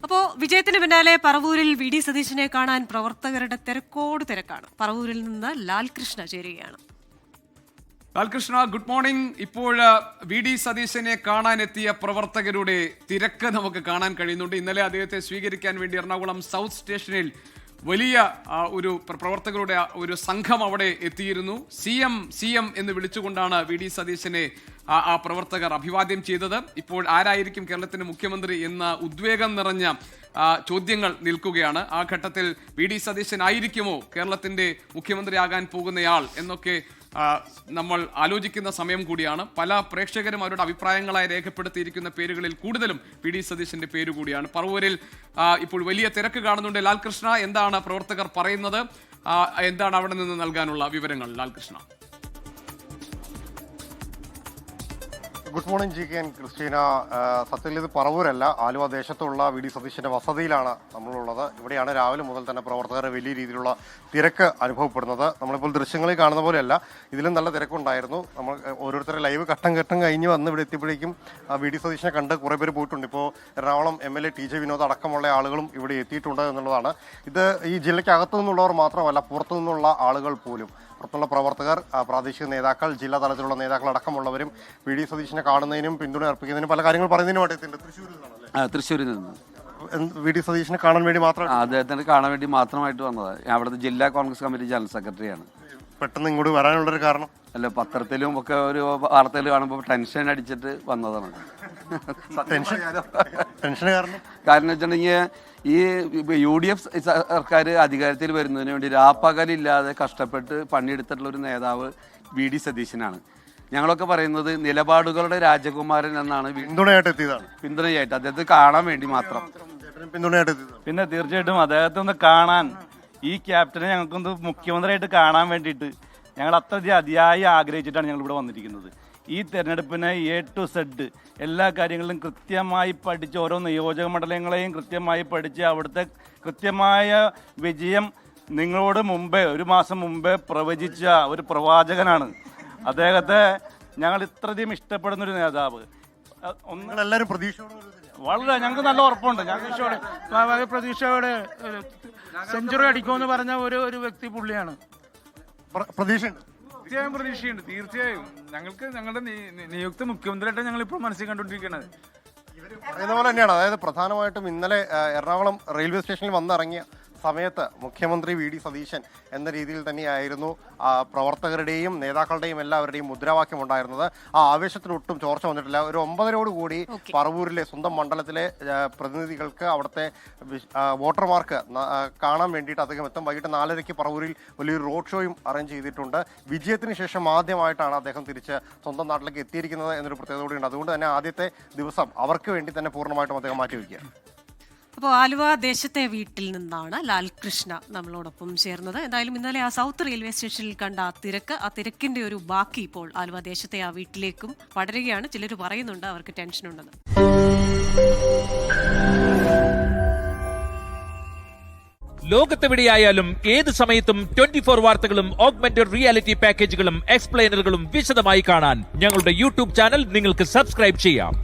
അപ്പോൾ വിജയത്തിന് പിന്നാലെ പറവൂരിൽ വി ഡി സതീശനെ കാണാൻ പ്രവർത്തകരുടെ തിരക്കോട് തിരക്കാണ്. പറവൂരിൽ നിന്ന് ലാൽകൃഷ്ണ ചേരുകയാണ്. Lalkrishna, good morning. ഇപ്പോൾ വി ഡി സതീശനെ കാണാനെത്തിയ പ്രവർത്തകരുടെ തിരക്ക് നമുക്ക് കാണാൻ കഴിയുന്നുണ്ട്. ഇന്നലെ അദ്ദേഹത്തെ സ്വീകരിക്കാൻ വേണ്ടി എറണാകുളം സൗത്ത് സ്റ്റേഷനിൽ വലിയ ഒരു പ്രവർത്തകരുടെ ഒരു സംഘം അവിടെ എത്തിയിരുന്നു. സി എം എന്ന് വിളിച്ചുകൊണ്ടാണ് വി ഡി സതീശനെ ആ പ്രവർത്തകർ അഭിവാദ്യം ചെയ്തത്. ഇപ്പോൾ ആരായിരിക്കും കേരളത്തിന്റെ മുഖ്യമന്ത്രി എന്ന ഉദ്വേഗം നിറഞ്ഞ ചോദ്യങ്ങൾ നിൽക്കുകയാണ്. ആ ഘട്ടത്തിൽ വി ഡി സതീശൻ ആയിരിക്കുമോ കേരളത്തിന്റെ മുഖ്യമന്ത്രിയാകാൻ പോകുന്നയാൾ എന്നൊക്കെ നമ്മൾ ആലോചിക്കുന്ന സമയം കൂടിയാണ്. പല പ്രേക്ഷകരും അവരുടെ അഭിപ്രായങ്ങളായി രേഖപ്പെടുത്തിയിരിക്കുന്ന പേരുകളിൽ കൂടുതലും വി ഡി സതീശന്റെ പേര് കൂടിയാണ്. പറവൂരിൽ ഇപ്പോൾ വലിയ തിരക്ക് കാണുന്നുണ്ട്. ലാൽകൃഷ്ണ, എന്താണ് പ്രവർത്തകർ പറയുന്നത്? എന്താണ് അവിടെ നിന്ന് നൽകാനുള്ള വിവരങ്ങൾ? Lalkrishna. Good morning G K Christina. സത്യത്തിൽ ഇത് പറവൂരല്ല, ആലുവ ദേശത്തുള്ള വി ഡി സതീശന്റെ വസതിയിലാണ് നമ്മളുള്ളത്. ഇവിടെയാണ് രാവിലെ മുതൽ തന്നെ പ്രവർത്തകർ വലിയ രീതിയിലുള്ള തിരക്ക് അനുഭവപ്പെടുന്നത്. നമ്മളിപ്പോൾ ദൃശ്യങ്ങളിൽ കാണുന്ന പോലെയല്ല, ഇതിലും നല്ല തിരക്കുണ്ടായിരുന്നു. നമ്മൾ ഓരോരുത്തരെ ലൈവ് ഘട്ടം കഴിഞ്ഞ് വന്ന് ഇവിടെ എത്തിയപ്പോഴേക്കും വി ഡി സതീശനെ കണ്ട് കുറേ പേര് പോയിട്ടുണ്ട്. ഇപ്പോൾ എറണാകുളം MLA TJ വിനോദ് അടക്കമുള്ള ആളുകളും ഇവിടെ എത്തിയിട്ടുണ്ട് എന്നുള്ളതാണ്. ഇത് ഈ ജില്ലയ്ക്കകത്തു നിന്നുള്ളവർ മാത്രമല്ല, പുറത്തു നിന്നുള്ള ആളുകൾ പോലും, പുറത്തുള്ള പ്രവർത്തകർ, പ്രാദേശിക നേതാക്കൾ, ജില്ലാ തലത്തിലുള്ള നേതാക്കൾ അടക്കമുള്ളവരും വി ഡി സതീശനെ കാണുന്നതിനും പിന്തുണ അർപ്പിക്കുന്നതിനും പല കാര്യങ്ങൾ പറയുന്നതിനുമായിട്ട് എത്തിയിട്ടുണ്ട്. തൃശ്ശൂരിൽ നിന്ന് വി ഡി സതീശനെ കാണാൻ വേണ്ടി മാത്രം, അദ്ദേഹത്തിന് കാണാൻ വേണ്ടി മാത്രമായിട്ട് വന്നതാണ്. അവിടുത്തെ ജില്ലാ കോൺഗ്രസ് കമ്മിറ്റി ജനറൽ സെക്രട്ടറിയാണ്. പെട്ടെന്ന് ഇങ്ങോട്ട് വരാനുള്ളൊരു കാരണം അല്ല, പത്രത്തിലും ഒക്കെ ഒരു വാർത്തയിൽ കാണുമ്പോൾ ടെൻഷൻ അടിച്ചിട്ട് വന്നതാണ്. ടെൻഷൻ കാരണം വെച്ചിട്ടുണ്ടെങ്കിൽ ഈ UDF സർക്കാർ അധികാരത്തിൽ വരുന്നതിന് വേണ്ടി രാപ്പകലില്ലാതെ കഷ്ടപ്പെട്ട് പണിയെടുത്തിട്ടുള്ള ഒരു നേതാവ് വി ഡി സതീശനാണ്. ഞങ്ങളൊക്കെ പറയുന്നത് നിലപാടുകളുടെ രാജകുമാരൻ എന്നാണ്. പിന്തുണയായിട്ട് അദ്ദേഹത്തെ കാണാൻ വേണ്ടി മാത്രം. പിന്നെ തീർച്ചയായിട്ടും അദ്ദേഹത്തെ ഒന്ന് കാണാൻ, ഈ ക്യാപ്റ്റനെ ഞങ്ങൾക്കൊന്ന് മുഖ്യമന്ത്രിയായിട്ട് കാണാൻ വേണ്ടിയിട്ട് ഞങ്ങൾ അത്രയധികം അതിയായി ആഗ്രഹിച്ചിട്ടാണ് ഞങ്ങൾ ഇവിടെ വന്നിരിക്കുന്നത്. ഈ തെരഞ്ഞെടുപ്പിനെ A to Z എല്ലാ കാര്യങ്ങളിലും കൃത്യമായി പഠിച്ച്, ഓരോ നിയോജക മണ്ഡലങ്ങളെയും കൃത്യമായി പഠിച്ച് അവിടുത്തെ കൃത്യമായ വിജയം നിങ്ങളോട് മുമ്പേ, ഒരു മാസം മുമ്പേ പ്രവചിച്ച ഒരു പ്രവാചകനാണ് അദ്ദേഹത്തെ. ഞങ്ങൾ ഇത്രയധികം ഇഷ്ടപ്പെടുന്നൊരു നേതാവ്. എല്ലാവരും വളരെ ഞങ്ങൾക്ക് നല്ല ഉറപ്പുണ്ട്. പ്രതീക്ഷയോടെ സെഞ്ചുറി അടിക്കുമെന്ന് പറഞ്ഞ ഒരു വ്യക്തി പുള്ളിയാണ്. തീർച്ചയായും പ്രതീക്ഷയുണ്ട്. തീർച്ചയായും ഞങ്ങൾക്ക് ഞങ്ങളുടെ നിയുക്ത മുഖ്യമന്ത്രിയായിട്ട് ഞങ്ങൾ ഇപ്പോൾ മനസ്സിൽ കണ്ടുകൊണ്ടിരിക്കുന്നത് പറയുന്ന പോലെ തന്നെയാണ്. അതായത് പ്രധാനമായിട്ടും ഇന്നലെ എറണാകുളം റെയിൽവേ സ്റ്റേഷനിൽ വന്നിറങ്ങിയ സമയത്ത് മുഖ്യമന്ത്രി വി ഡി സതീശൻ എന്ന രീതിയിൽ തന്നെയായിരുന്നു പ്രവർത്തകരുടെയും നേതാക്കളുടെയും എല്ലാവരുടെയും മുദ്രാവാക്യം ഉണ്ടായിരുന്നത്. ആ ആവേശത്തിന് ഒട്ടും ചോർച്ച വന്നിട്ടില്ല. ഒരു 9:00 കൂടി പറവൂരിലെ സ്വന്തം മണ്ഡലത്തിലെ പ്രതിനിധികൾക്ക്, അവിടുത്തെ വോട്ടർമാർക്ക് കാണാൻ വേണ്ടിയിട്ട് അദ്ദേഹം എത്തും. വൈകിട്ട് 4:30 പറവൂരിൽ വലിയൊരു റോഡ് ഷോയും അറേഞ്ച് ചെയ്തിട്ടുണ്ട്. വിജയത്തിന് ശേഷം ആദ്യമായിട്ടാണ് അദ്ദേഹം തിരിച്ച് സ്വന്തം നാട്ടിലേക്ക് എത്തിയിരിക്കുന്നത് എന്നൊരു പ്രത്യേകത കൂടിയുണ്ട്. അതുകൊണ്ട് തന്നെ ആദ്യത്തെ ദിവസം അവർക്ക് വേണ്ടി തന്നെ പൂർണ്ണമായിട്ടും അദ്ദേഹം മാറ്റിവെക്കുകയാണ്. അപ്പോൾ ആലുവ ദേശത്തെ വീട്ടിൽ നിന്നാണ് ലാൽകൃഷ്ണ നമ്മളോടൊപ്പം ചേർന്നത്. എന്തായാലും ഇന്നലെ ആ സൗത്ത് റെയിൽവേ സ്റ്റേഷനിൽ കണ്ട ആ തിരക്കിന്റെ ഒരു ബാക്കി ഇപ്പോൾ ആലുവ ദേശത്തെ ആ വീട്ടിലേക്കും പടരുകയാണ്. ചിലർ പറയുന്നുണ്ട് അവർക്ക് ടെൻഷനുണ്ടെന്ന്. ലോകത്തെവിടെയായാലും ഏത് സമയത്തും 24 വാർത്തകളും ഓഗ്മെന്റഡ് റിയാലിറ്റി പാക്കേജുകളും എക്സ്പ്ലെയിനറുകളും വിശദമായി കാണാൻ ഞങ്ങളുടെ YouTube ചാനൽ നിങ്ങൾക്ക് സബ്സ്ക്രൈബ് ചെയ്യാം.